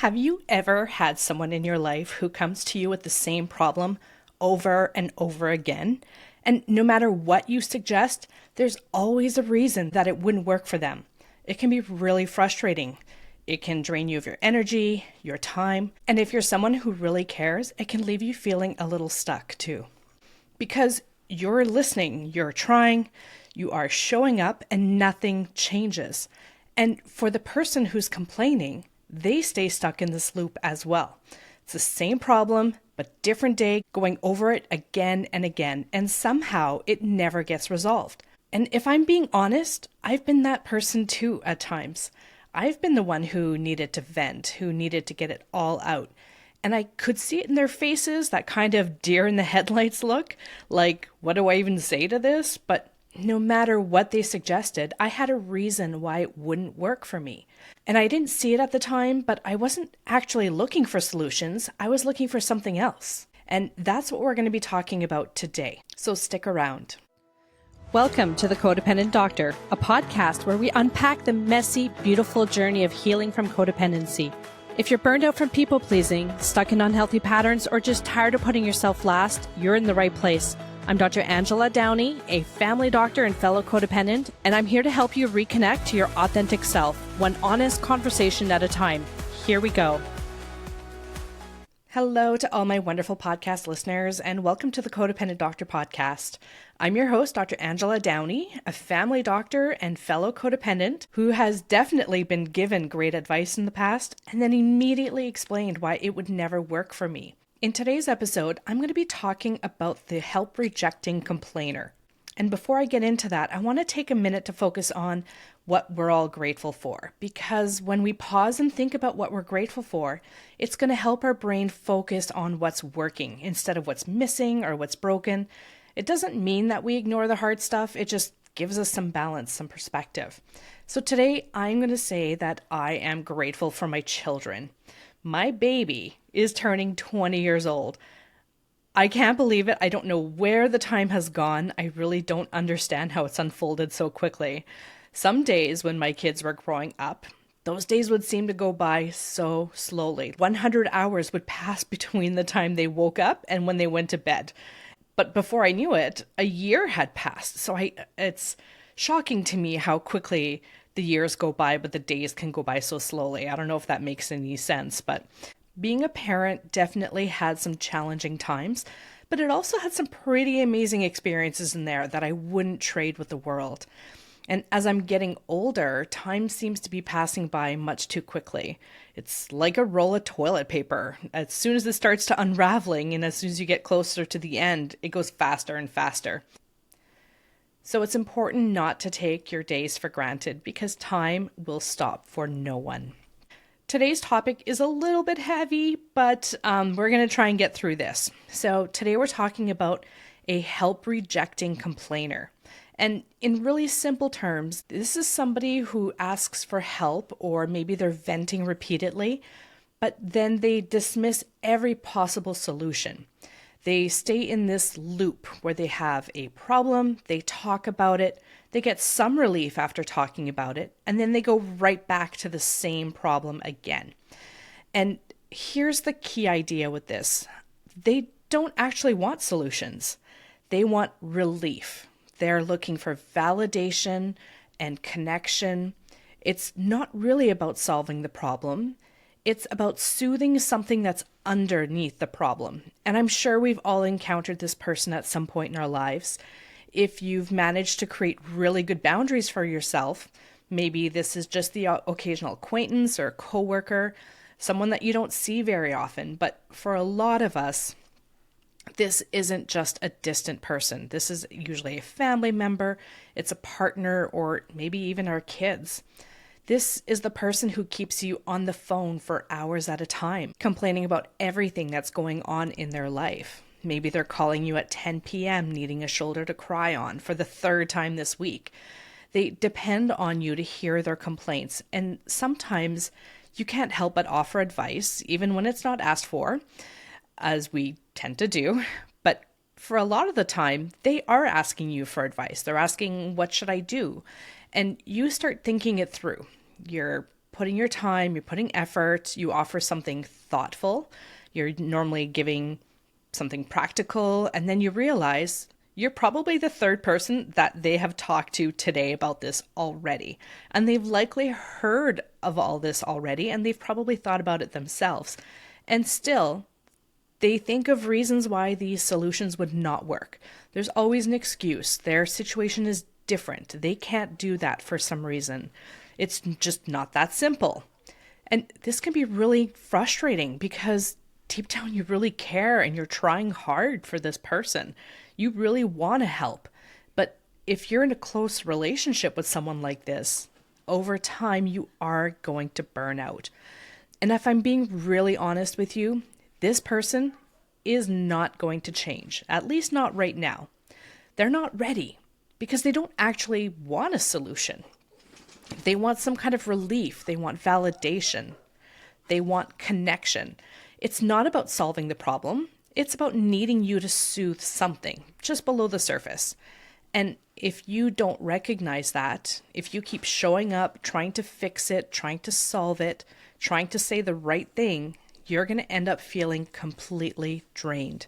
Have you ever had someone in your life who comes to you with the same problem over and over again? And no matter what you suggest, there's always a reason that it wouldn't work for them. It can be really frustrating. It can drain you of your energy, your time, and if you're someone who really cares, it can leave you feeling a little stuck too. Because you're listening, you're trying, you are showing up, and nothing changes. And for the person who's complaining, they stay stuck in this loop as well. It's the same problem, but different day, going over it again and again, and somehow it never gets resolved. And if I'm being honest, I've been that person too at times. I've been the one who needed to vent, who needed to get it all out. And I could see it in their faces, that kind of deer in the headlights look, like, what do I even say to this? But no matter what they suggested, I had a reason why it wouldn't work for me. And I didn't see it at the time, but I wasn't actually looking for solutions. I was looking for something else. And that's what we're going to be talking about today. So stick around. Welcome to The Codependent Doctor, a podcast where we unpack the messy, beautiful journey of healing from codependency. If you're burned out from people pleasing, stuck in unhealthy patterns, or just tired of putting yourself last, you're in the right place. I'm Dr. Angela Downey, a family doctor and fellow codependent, and I'm here to help you reconnect to your authentic self, one honest conversation at a time. Here we go. Hello to all my wonderful podcast listeners, and welcome to the Codependent Doctor podcast. I'm your host, Dr. Angela Downey, a family doctor and fellow codependent who has definitely been given great advice in the past and then immediately explained why it would never work for me. In today's episode, I'm going to be talking about the help-rejecting complainer. And before I get into that, I want to take a minute to focus on what we're all grateful for. Because when we pause and think about what we're grateful for, it's going to help our brain focus on what's working instead of what's missing or what's broken. It doesn't mean that we ignore the hard stuff. It just gives us some balance, some perspective. So today, I'm going to say that I am grateful for my children. My baby is turning 20 years old. I can't believe it. I don't know where the time has gone. I really don't understand how it's unfolded so quickly. Some days when my kids were growing up, those days would seem to go by so slowly. 100 hours would pass between the time they woke up and when they went to bed. But before I knew it, a year had passed. So it's shocking to me how quickly the years go by, but the days can go by so slowly. I don't know if that makes any sense, but being a parent definitely had some challenging times, but it also had some pretty amazing experiences in there that I wouldn't trade with the world. And as I'm getting older, time seems to be passing by much too quickly. It's like a roll of toilet paper. As soon as it starts to unraveling and as soon as you get closer to the end, it goes faster and faster. So it's important not to take your days for granted because time will stop for no one. Today's topic is a little bit heavy, but we're going to try and get through this. So today we're talking about a help-rejecting complainer. And in really simple terms, this is somebody who asks for help or maybe they're venting repeatedly, but then they dismiss every possible solution. They stay in this loop where they have a problem, they talk about it, they get some relief after talking about it, and then they go right back to the same problem again. And here's the key idea with this. They don't actually want solutions. They want relief. They're looking for validation and connection. It's not really about solving the problem. It's about soothing something that's underneath the problem. And I'm sure we've all encountered this person at some point in our lives. If you've managed to create really good boundaries for yourself, maybe this is just the occasional acquaintance or coworker, someone that you don't see very often. But for a lot of us, this isn't just a distant person. This is usually a family member, it's a partner, or maybe even our kids. This is the person who keeps you on the phone for hours at a time, complaining about everything that's going on in their life. Maybe they're calling you at 10 p.m. needing a shoulder to cry on for the third time this week. They depend on you to hear their complaints, and sometimes you can't help but offer advice, even when it's not asked for, as we tend to do. But for a lot of the time, they are asking you for advice. They're asking, what should I do? And you start thinking it through. You're putting your time, you're putting effort, you offer something thoughtful, you're normally giving something practical, and then you realize you're probably the third person that they have talked to today about this already. And they've likely heard of all this already, and they've probably thought about it themselves. And still, they think of reasons why these solutions would not work. There's always an excuse. Their situation is different. They can't do that for some reason. It's just not that simple. And this can be really frustrating because deep down you really care and you're trying hard for this person. You really want to help. But if you're in a close relationship with someone like this, over time you are going to burn out. And if I'm being really honest with you, this person is not going to change, at least not right now. They're not ready because they don't actually want a solution. They want some kind of relief. They want validation. They want connection. It's not about solving the problem. It's about needing you to soothe something just below the surface. And if you don't recognize that, if you keep showing up, trying to fix it, trying to solve it, trying to say the right thing, you're going to end up feeling completely drained.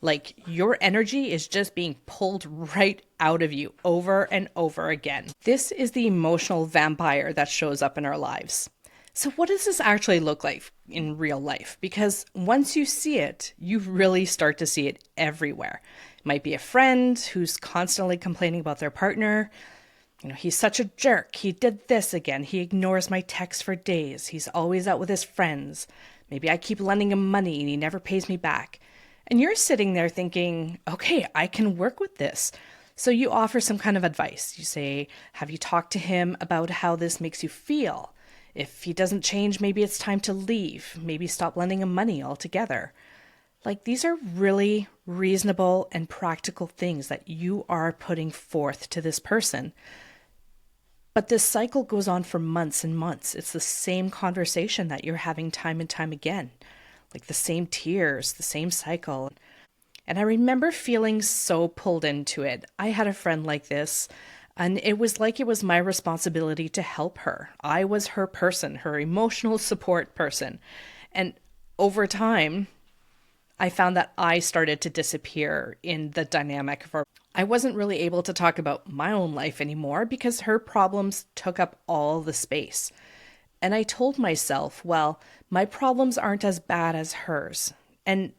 Like your energy is just being pulled right out of you over and over again. This is the emotional vampire that shows up in our lives. So what does this actually look like in real life? Because once you see it, you really start to see it everywhere. It might be a friend who's constantly complaining about their partner. He's such a jerk. He did this again. He ignores my texts for days. He's always out with his friends. Maybe I keep lending him money and he never pays me back. And you're sitting there thinking, okay, I can work with this. So you offer some kind of advice. You say, have you talked to him about how this makes you feel? If he doesn't change, maybe it's time to leave. Maybe stop lending him money altogether. Like, these are really reasonable and practical things that you are putting forth to this person. But this cycle goes on for months and months. It's the same conversation that you're having time and time again. Like the same tears, the same cycle. And I remember feeling so pulled into it. I had a friend like this, and it was like it was my responsibility to help her. I was her person, her emotional support person. And over time, I found that I started to disappear in the dynamic of her. I wasn't really able to talk about my own life anymore because her problems took up all the space. And I told myself, well, my problems aren't as bad as hers. And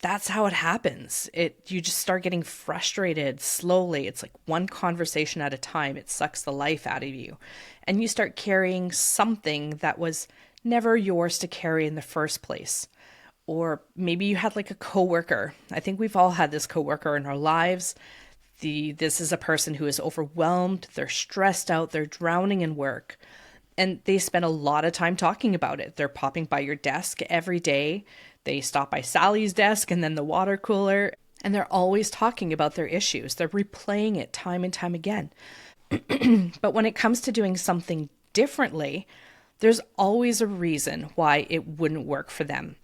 that's how it happens. You just start getting frustrated slowly. It's like one conversation at a time. It sucks the life out of you. And you start carrying something that was never yours to carry in the first place. Or maybe you had like a coworker. I think we've all had this coworker in our lives. This is a person who is overwhelmed. They're stressed out. They're drowning in work. And they spend a lot of time talking about it. They're popping by your desk every day. They stop by Sally's desk and then the water cooler. And they're always talking about their issues. They're replaying it time and time again. But when it comes to doing something differently, there's always a reason why it wouldn't work for them.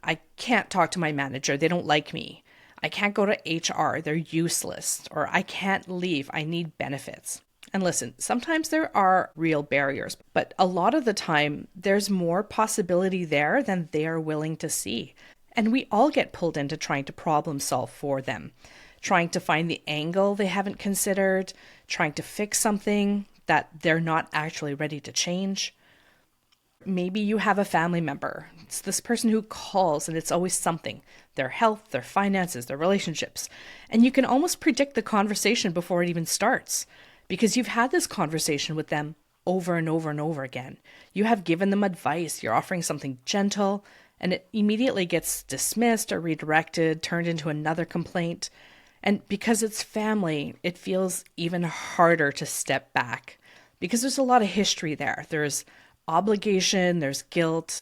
I can't talk to my manager. They don't like me. I can't go to HR. They're useless. Or I can't leave. I need benefits. And listen, sometimes there are real barriers, but a lot of the time there's more possibility there than they are willing to see. And we all get pulled into trying to problem solve for them, trying to find the angle they haven't considered, trying to fix something that they're not actually ready to change. Maybe you have a family member. It's this person who calls and it's always something. Their health, their finances, their relationships. And you can almost predict the conversation before it even starts. Because you've had this conversation with them over and over and over again. You have given them advice, you're offering something gentle, and it immediately gets dismissed or redirected, turned into another complaint. And because it's family, it feels even harder to step back because there's a lot of history there. There's obligation, there's guilt,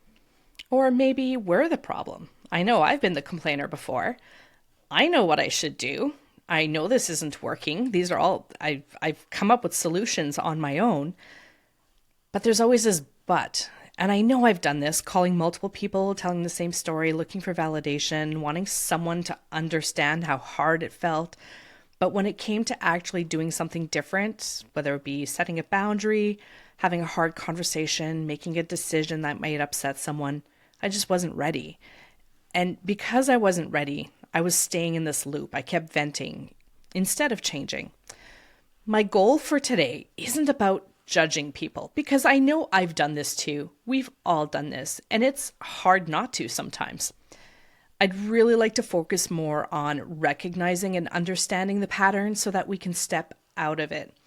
or maybe we're the problem. I know I've been the complainer before. I know what I should do. I know this isn't working. These are all, I've come up with solutions on my own, but there's always this but. And I know I've done this, calling multiple people, telling the same story, looking for validation, wanting someone to understand how hard it felt. But when it came to actually doing something different, whether it be setting a boundary, having a hard conversation, making a decision that might upset someone. I just wasn't ready. And because I wasn't ready, I was staying in this loop. I kept venting instead of changing. My goal for today isn't about judging people because I know I've done this too. We've all done this, and it's hard not to sometimes. I'd really like to focus more on recognizing and understanding the pattern so that we can step out of it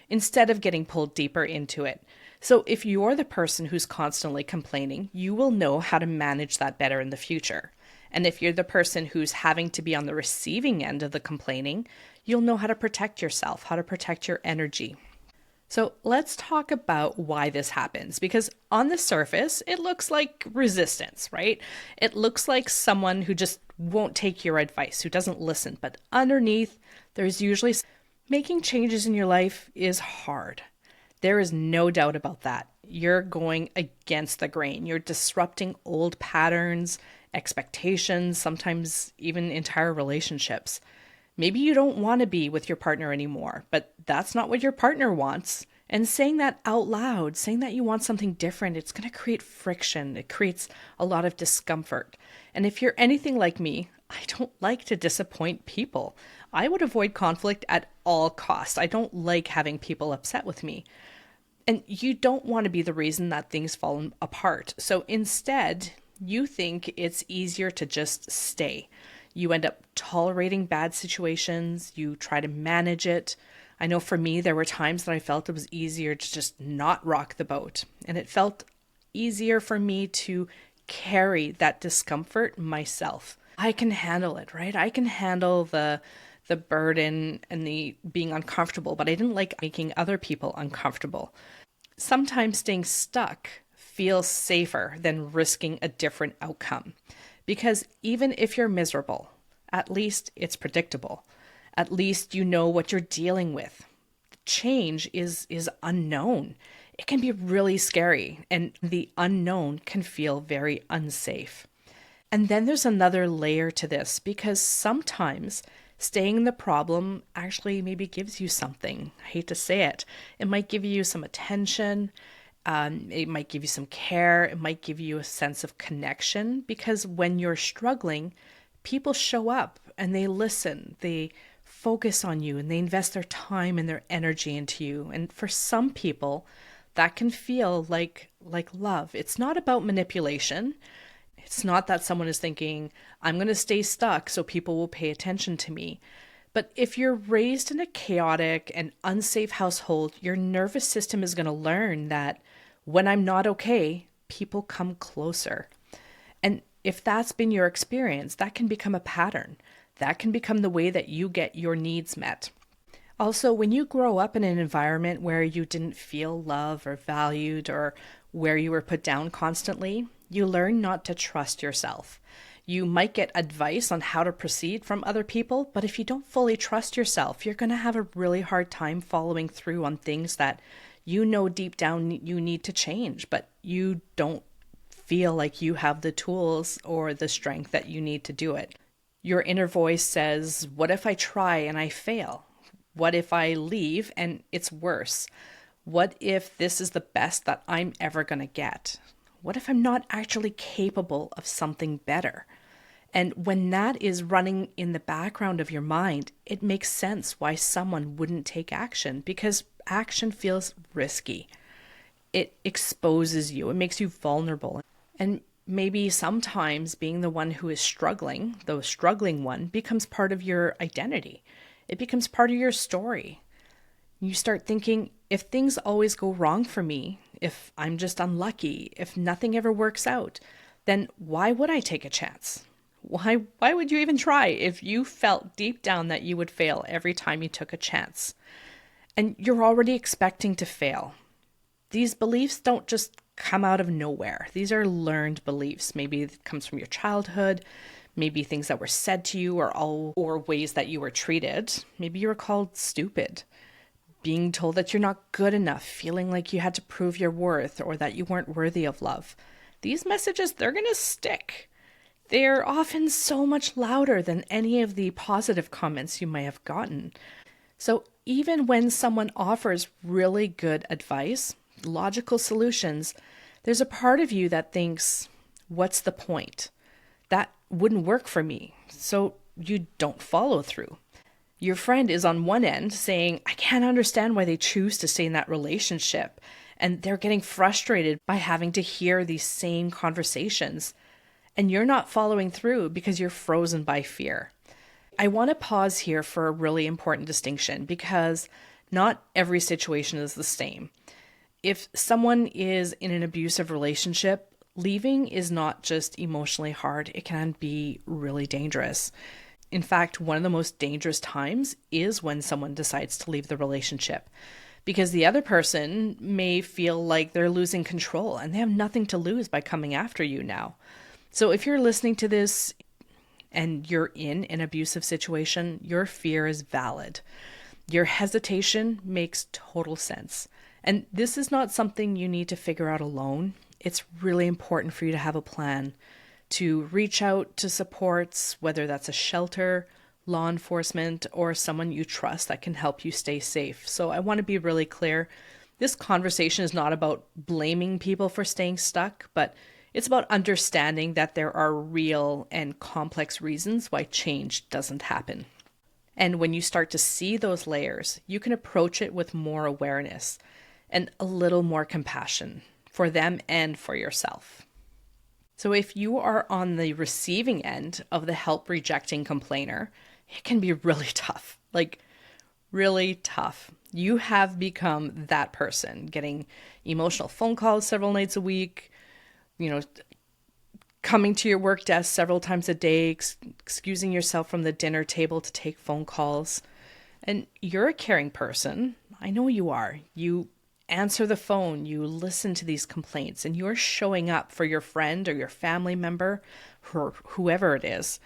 instead of getting pulled deeper into it. So if you're the person who's constantly complaining, you will know how to manage that better in the future. And if you're the person who's having to be on the receiving end of the complaining, you'll know how to protect yourself, how to protect your energy. So let's talk about why this happens, because on the surface, it looks like resistance, right? It looks like someone who just won't take your advice, who doesn't listen. But underneath, there's usually making changes in your life is hard. There is no doubt about that. You're going against the grain. You're disrupting old patterns, expectations, sometimes even entire relationships. Maybe you don't want to be with your partner anymore, but that's not what your partner wants. And saying that out loud, saying that you want something different, it's going to create friction. It creates a lot of discomfort. And if you're anything like me, I don't like to disappoint people. I would avoid conflict at all costs. I don't like having people upset with me. And you don't want to be the reason that things fall apart. So instead, you think it's easier to just stay. You end up tolerating bad situations. You try to manage it. I know for me, there were times that I felt it was easier to just not rock the boat. And it felt easier for me to carry that discomfort myself. I can handle it, right? I can handle the burden and the being uncomfortable, but I didn't like making other people uncomfortable. Sometimes staying stuck feels safer than risking a different outcome. Because even if you're miserable, at least it's predictable. At least you know what you're dealing with. Change is unknown. It can be really scary, and the unknown can feel very unsafe. And then there's another layer to this, because sometimes staying in the problem actually maybe gives you something. I hate to say it. It might give you some attention. It might give you some care. It might give you a sense of connection, because when you're struggling, people show up and they listen, they focus on you, and they invest their time and their energy into you. And for some people, that can feel like love. It's not about manipulation. It's not that someone is thinking, I'm going to stay stuck so people will pay attention to me. But if you're raised in a chaotic and unsafe household, your nervous system is going to learn that when I'm not okay, people come closer. And if that's been your experience, that can become a pattern. That can become the way that you get your needs met. Also, when you grow up in an environment where you didn't feel loved or valued, or where you were put down constantly, you learn not to trust yourself. You might get advice on how to proceed from other people, but if you don't fully trust yourself, you're going to have a really hard time following through on things that you know deep down you need to change, but you don't feel like you have the tools or the strength that you need to do it. Your inner voice says, what if I try and I fail? What if I leave and it's worse? What if this is the best that I'm ever going to get? What if I'm not actually capable of something better? And when that is running in the background of your mind, it makes sense why someone wouldn't take action, because action feels risky. It exposes you. It makes you vulnerable. And maybe sometimes being the one who is struggling, the struggling one, becomes part of your identity. It becomes part of your story. You start thinking, if things always go wrong for me, if I'm just unlucky, if nothing ever works out, then why would I take a chance? Why would you even try if you felt deep down that you would fail every time you took a chance? And you're already expecting to fail. These beliefs don't just come out of nowhere. These are learned beliefs. Maybe it comes from your childhood, maybe things that were said to you, or ways that you were treated. Maybe you were called stupid, being told that you're not good enough, feeling like you had to prove your worth or that you weren't worthy of love. These messages, they're going to stick. They're often so much louder than any of the positive comments you may have gotten. So even when someone offers really good advice, logical solutions, there's a part of you that thinks, what's the point? That wouldn't work for me. So you don't follow through. Your friend is on one end saying, I can't understand why they choose to stay in that relationship. And they're getting frustrated by having to hear these same conversations. And you're not following through because you're frozen by fear. I want to pause here for a really important distinction because not every situation is the same. If someone is in an abusive relationship, leaving is not just emotionally hard, it can be really dangerous. In fact, one of the most dangerous times is when someone decides to leave the relationship because the other person may feel like they're losing control and they have nothing to lose by coming after you now. So if you're listening to this and you're in an abusive situation, your fear is valid. Your hesitation makes total sense. And this is not something you need to figure out alone. It's really important for you to have a plan, to reach out to supports, whether that's a shelter, law enforcement, or someone you trust that can help you stay safe. So I want to be really clear. This conversation is not about blaming people for staying stuck, but it's about understanding that there are real and complex reasons why change doesn't happen. And when you start to see those layers, you can approach it with more awareness and a little more compassion for them and for yourself. So if you are on the receiving end of the help rejecting complainer, it can be really tough, like really tough. You have become that person getting emotional phone calls several nights a week, coming to your work desk several times a day, excusing yourself from the dinner table to take phone calls. And you're a caring person. I know you are. You answer the phone, you listen to these complaints, and you're showing up for your friend or your family member or whoever it is.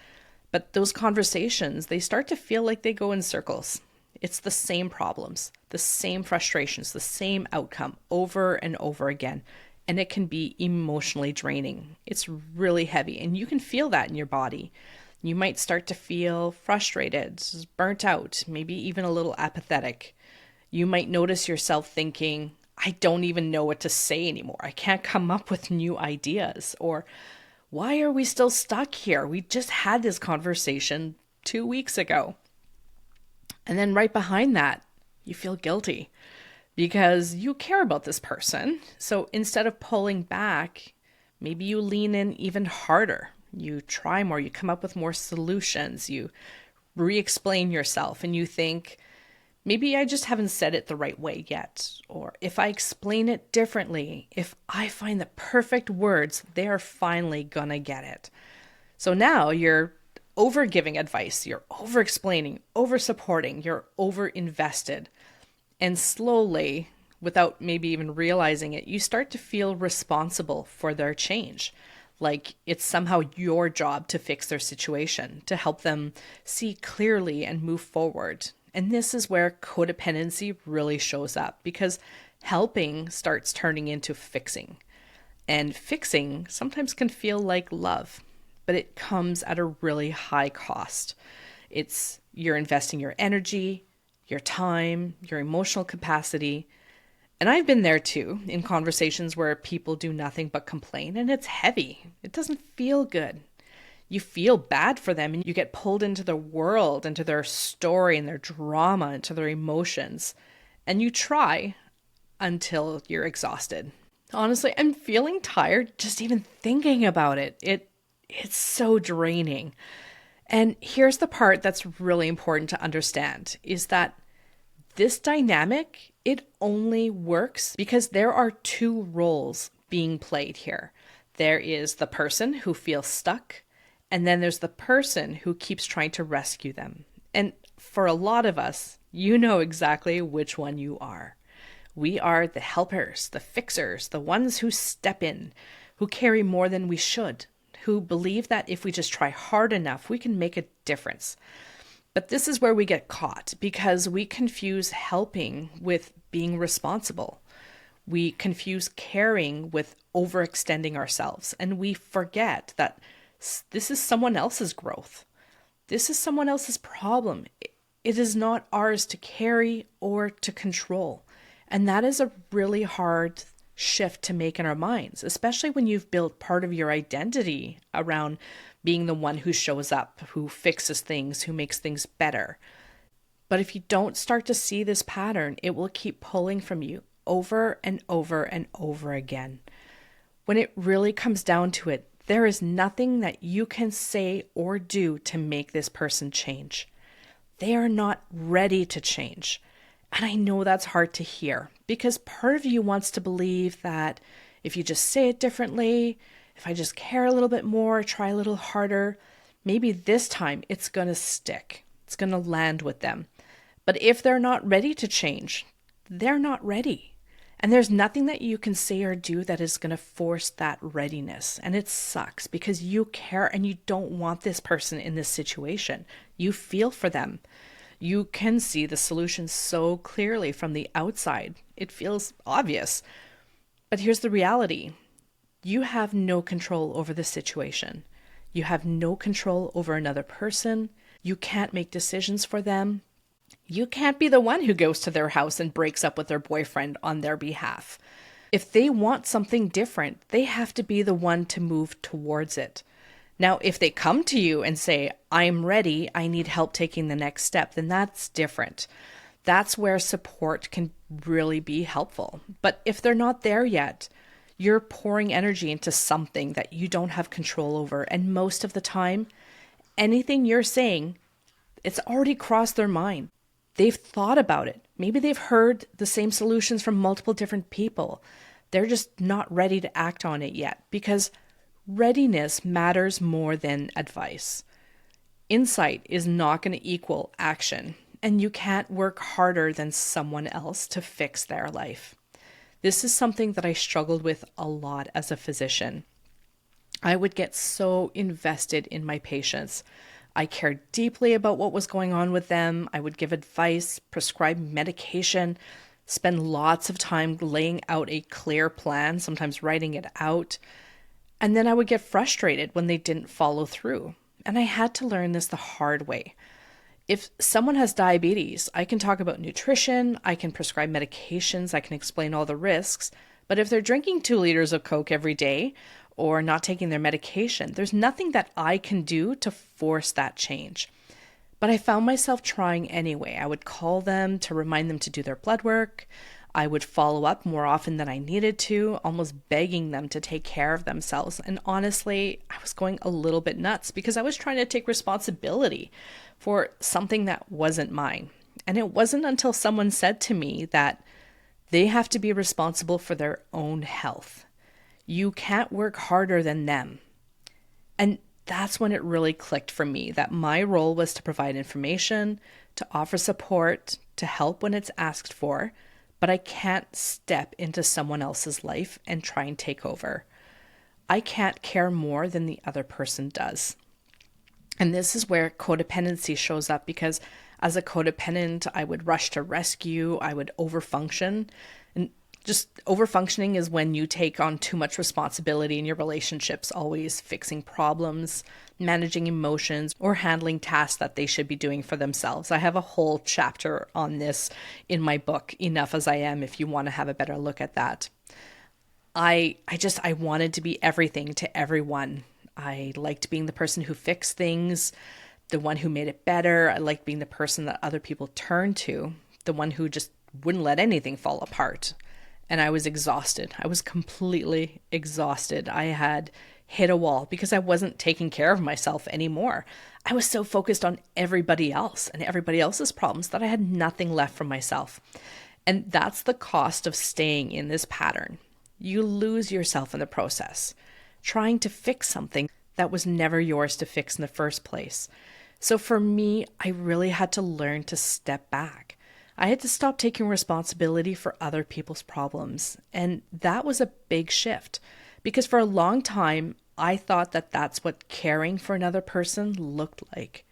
But those conversations, they start to feel like they go in circles. It's the same problems, the same frustrations, the same outcome over and over again. And it can be emotionally draining. It's really heavy, and you can feel that in your body. You might start to feel frustrated, burnt out, maybe even a little apathetic. You might notice yourself thinking, I don't even know what to say anymore. I can't come up with new ideas. Or, why are we still stuck here? We just had this conversation 2 weeks ago. And then right behind that, you feel guilty because you care about this person. So instead of pulling back, maybe you lean in even harder. You try more, you come up with more solutions, you re-explain yourself, and you think, maybe I just haven't said it the right way yet. Or if I explain it differently, if I find the perfect words, they're finally gonna get it. So now you're over giving advice, you're over explaining, over supporting, you're over invested. And slowly, without maybe even realizing it, you start to feel responsible for their change. Like it's somehow your job to fix their situation, to help them see clearly and move forward. And this is where codependency really shows up because helping starts turning into fixing. And fixing sometimes can feel like love, but it comes at a really high cost. You're investing your energy, your time, your emotional capacity. And I've been there too, in conversations where people do nothing but complain, and it's heavy. It doesn't feel good. You feel bad for them, and you get pulled into their world, into their story and their drama, into their emotions. And you try until you're exhausted. Honestly, I'm feeling tired just even thinking about it. It's so draining. And here's the part that's really important to understand, is that this dynamic, it only works because there are two roles being played here. There is the person who feels stuck, and then there's the person who keeps trying to rescue them. And for a lot of us, you know exactly which one you are. We are the helpers, the fixers, the ones who step in, who carry more than we should, who believe that if we just try hard enough, we can make a difference. But this is where we get caught because we confuse helping with being responsible. We confuse caring with overextending ourselves, and we forget that this is someone else's growth. This is someone else's problem. It is not ours to carry or to control. And that is a really hard shift to make in our minds, especially when you've built part of your identity around being the one who shows up, who fixes things, who makes things better. But if you don't start to see this pattern, it will keep pulling from you over and over and over again. When it really comes down to it, there is nothing that you can say or do to make this person change. They are not ready to change. And I know that's hard to hear because part of you wants to believe that if you just say it differently, if I just care a little bit more, try a little harder, maybe this time it's going to stick. It's going to land with them. But if they're not ready to change, they're not ready. And there's nothing that you can say or do that is going to force that readiness. And it sucks because you care and you don't want this person in this situation. You feel for them. You can see the solution so clearly from the outside. It feels obvious. But here's the reality. You have no control over the situation. You have no control over another person. You can't make decisions for them. You can't be the one who goes to their house and breaks up with their boyfriend on their behalf. If they want something different, they have to be the one to move towards it. Now, if they come to you and say, I'm ready, I need help taking the next step, then that's different. That's where support can really be helpful. But if they're not there yet, you're pouring energy into something that you don't have control over. And most of the time, anything you're saying, it's already crossed their mind. They've thought about it. Maybe they've heard the same solutions from multiple different people. They're just not ready to act on it yet because readiness matters more than advice. Insight is not going to equal action, and you can't work harder than someone else to fix their life. This is something that I struggled with a lot as a physician. I would get so invested in my patients. I cared deeply about what was going on with them. I would give advice, prescribe medication, spend lots of time laying out a clear plan, sometimes writing it out. And then I would get frustrated when they didn't follow through. And I had to learn this the hard way. If someone has diabetes, I can talk about nutrition, I can prescribe medications, I can explain all the risks. But if they're drinking 2 liters of Coke every day or not taking their medication, there's nothing that I can do to force that change. But I found myself trying anyway. I would call them to remind them to do their blood work. I would follow up more often than I needed to, almost begging them to take care of themselves. And honestly, I was going a little bit nuts because I was trying to take responsibility for something that wasn't mine. And it wasn't until someone said to me that they have to be responsible for their own health. You can't work harder than them. And that's when it really clicked for me that my role was to provide information, to offer support, to help when it's asked for, but I can't step into someone else's life and try and take over. I can't care more than the other person does. And this is where codependency shows up because as a codependent, I would rush to rescue, I would overfunction. And just overfunctioning is when you take on too much responsibility in your relationships, always fixing problems, managing emotions, or handling tasks that they should be doing for themselves. I have a whole chapter on this in my book, Enough as I Am, if you want to have a better look at that. I wanted to be everything to everyone. I liked being the person who fixed things, the one who made it better. I liked being the person that other people turned to, the one who just wouldn't let anything fall apart. And I was exhausted. I was completely exhausted. I had hit a wall because I wasn't taking care of myself anymore. I was so focused on everybody else and everybody else's problems that I had nothing left for myself. And that's the cost of staying in this pattern. You lose yourself in the process, trying to fix something that was never yours to fix in the first place. So for me, I really had to learn to step back. I had to stop taking responsibility for other people's problems. And that was a big shift because for a long time, I thought that that's what caring for another person looked like.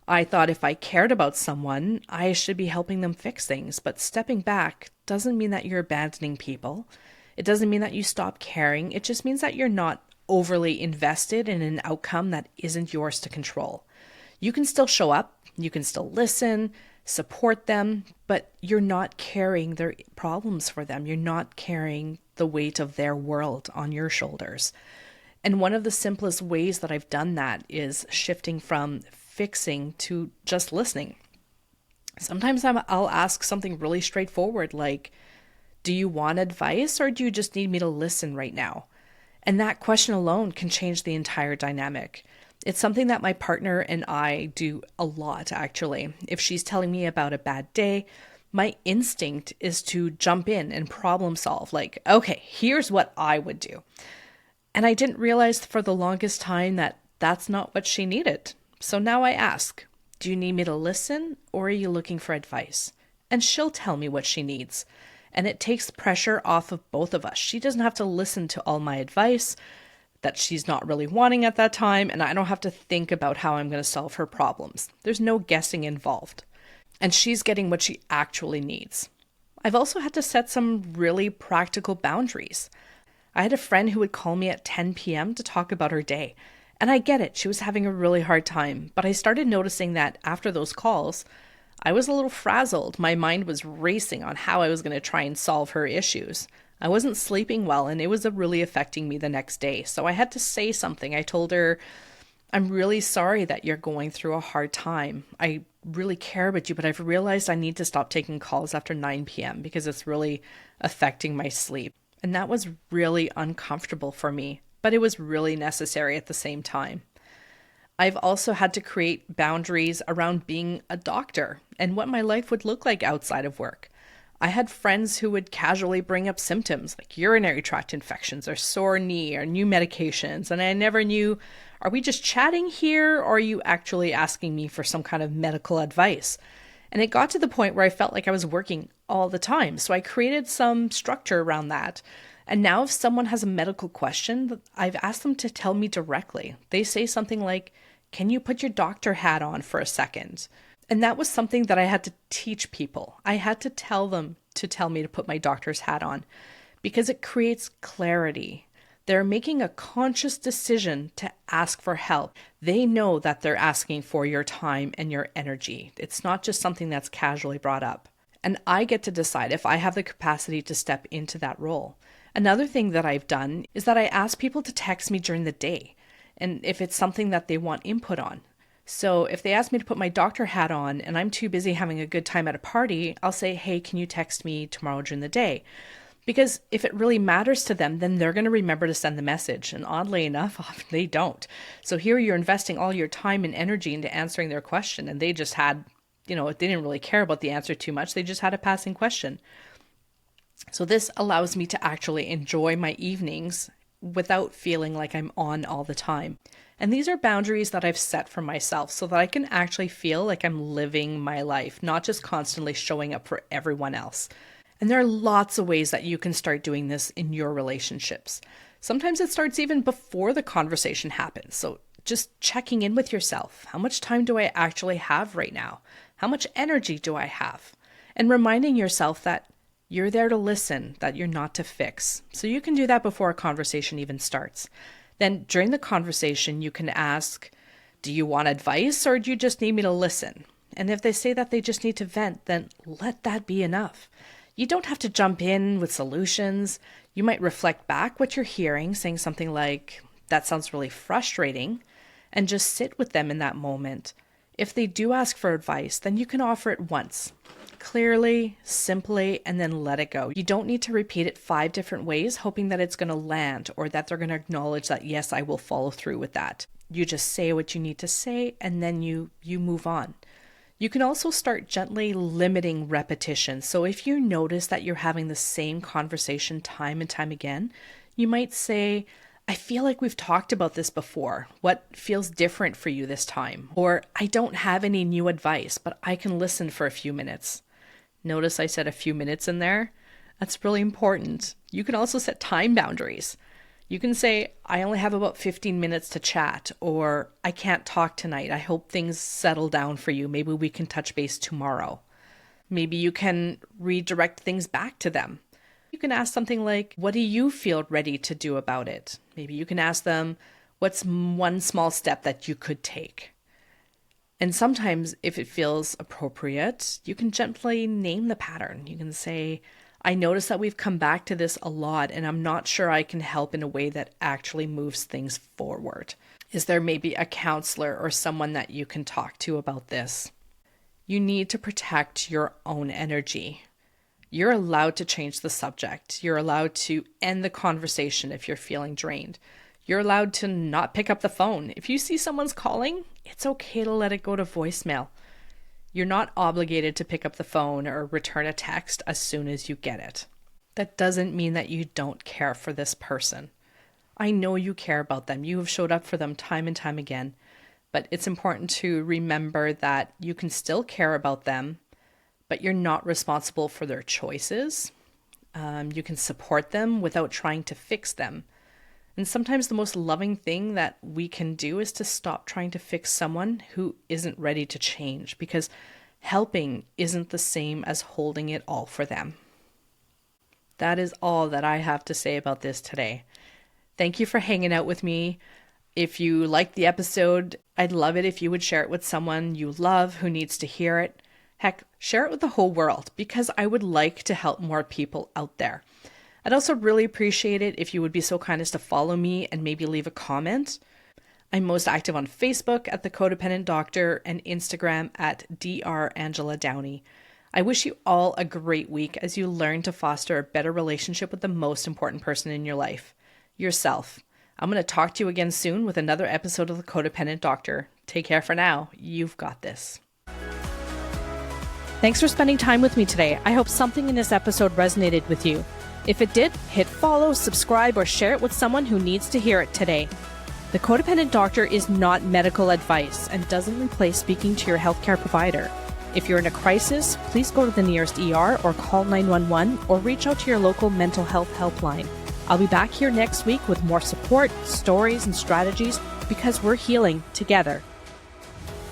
I thought if I cared about someone, I should be helping them fix things. But stepping back doesn't mean that you're abandoning people. It doesn't mean that you stop caring. It just means that you're not overly invested in an outcome that isn't yours to control. You can still show up. You can still listen, support them, but you're not carrying their problems for them. You're not carrying the weight of their world on your shoulders. And one of the simplest ways that I've done that is shifting from fixing to just listening. Sometimes I'll ask something really straightforward like, do you want advice or do you just need me to listen right now? And that question alone can change the entire dynamic. It's something that my partner and I do a lot, actually. If she's telling me about a bad day, my instinct is to jump in and problem solve, like, okay, here's what I would do. And I didn't realize for the longest time that that's not what she needed. So now I ask, do you need me to listen or are you looking for advice? And she'll tell me what she needs. And it takes pressure off of both of us. She doesn't have to listen to all my advice that she's not really wanting at that time, and I don't have to think about how I'm going to solve her problems. There's no guessing involved. And she's getting what she actually needs. I've also had to set some really practical boundaries. I had a friend who would call me at 10 p.m. to talk about her day. And I get it, she was having a really hard time. But I started noticing that after those calls, I was a little frazzled. My mind was racing on how I was going to try and solve her issues. I wasn't sleeping well and it was really affecting me the next day. So I had to say something. I told her, I'm really sorry that you're going through a hard time. I really care about you, but I've realized I need to stop taking calls after 9 p.m. because it's really affecting my sleep. And that was really uncomfortable for me, but it was really necessary at the same time. I've also had to create boundaries around being a doctor and what my life would look like outside of work. I had friends who would casually bring up symptoms like urinary tract infections or sore knee or new medications, and I never knew, are we just chatting here or are you actually asking me for some kind of medical advice? And it got to the point where I felt like I was working all the time, so I created some structure around that. And now if someone has a medical question, I've asked them to tell me directly. They say something like, can you put your doctor hat on for a second? And that was something that I had to teach people. I had to tell them to tell me to put my doctor's hat on because it creates clarity. They're making a conscious decision to ask for help. They know that they're asking for your time and your energy. It's not just something that's casually brought up. And I get to decide if I have the capacity to step into that role. Another thing that I've done is that I ask people to text me during the day, and if it's something that they want input on. So if they ask me to put my doctor hat on and I'm too busy having a good time at a party, I'll say, hey, can you text me tomorrow during the day? Because if it really matters to them, then they're going to remember to send the message. And oddly enough, often they don't. So here you're investing all your time and energy into answering their question. And they just had, they didn't really care about the answer too much. They just had a passing question. So this allows me to actually enjoy my evenings without feeling like I'm on all the time. And these are boundaries that I've set for myself so that I can actually feel like I'm living my life, not just constantly showing up for everyone else. And there are lots of ways that you can start doing this in your relationships. Sometimes it starts even before the conversation happens. So just checking in with yourself. How much time do I actually have right now? How much energy do I have? And reminding yourself that you're there to listen, that you're not to fix. So you can do that before a conversation even starts. Then during the conversation, you can ask, do you want advice or do you just need me to listen? And if they say that they just need to vent, then let that be enough. You don't have to jump in with solutions. You might reflect back what you're hearing, saying something like, that sounds really frustrating, and just sit with them in that moment. If they do ask for advice, then you can offer it once, clearly, simply, and then let it go. You don't need to repeat it 5 different ways, hoping that it's going to land or that they're going to acknowledge that, yes, I will follow through with that. You just say what you need to say, and then you move on. You can also start gently limiting repetition. So if you notice that you're having the same conversation time and time again, you might say, I feel like we've talked about this before. What feels different for you this time? Or I don't have any new advice, but I can listen for a few minutes. Notice I said a few minutes in there. That's really important. You can also set time boundaries. You can say, I only have about 15 minutes to chat, or I can't talk tonight. I hope things settle down for you. Maybe we can touch base tomorrow. Maybe you can redirect things back to them. You can ask something like, what do you feel ready to do about it? Maybe you can ask them, what's one small step that you could take? And sometimes, if it feels appropriate, you can gently name the pattern. You can say, I notice that we've come back to this a lot, and I'm not sure I can help in a way that actually moves things forward. Is there maybe a counselor or someone that you can talk to about this? You need to protect your own energy. You're allowed to change the subject. You're allowed to end the conversation if you're feeling drained. You're allowed to not pick up the phone. If you see someone's calling, it's okay to let it go to voicemail. You're not obligated to pick up the phone or return a text as soon as you get it. That doesn't mean that you don't care for this person. I know you care about them. You have showed up for them time and time again. But it's important to remember that you can still care about them, but you're not responsible for their choices. You can support them without trying to fix them. And sometimes the most loving thing that we can do is to stop trying to fix someone who isn't ready to change, because helping isn't the same as holding it all for them. That is all that I have to say about this today. Thank you for hanging out with me. If you liked the episode, I'd love it if you would share it with someone you love who needs to hear it. Heck, share it with the whole world, because I would like to help more people out there. I'd also really appreciate it if you would be so kind as to follow me and maybe leave a comment. I'm most active on Facebook at The Codependent Doctor and Instagram at Dr. Angela Downey. I wish you all a great week as you learn to foster a better relationship with the most important person in your life, yourself. I'm going to talk to you again soon with another episode of The Codependent Doctor. Take care for now. You've got this. Thanks for spending time with me today. I hope something in this episode resonated with you. If it did, hit follow, subscribe, or share it with someone who needs to hear it today. The Codependent Doctor is not medical advice and doesn't replace speaking to your healthcare provider. If you're in a crisis, please go to the nearest ER or call 911 or reach out to your local mental health helpline. I'll be back here next week with more support, stories, and strategies, because we're healing together.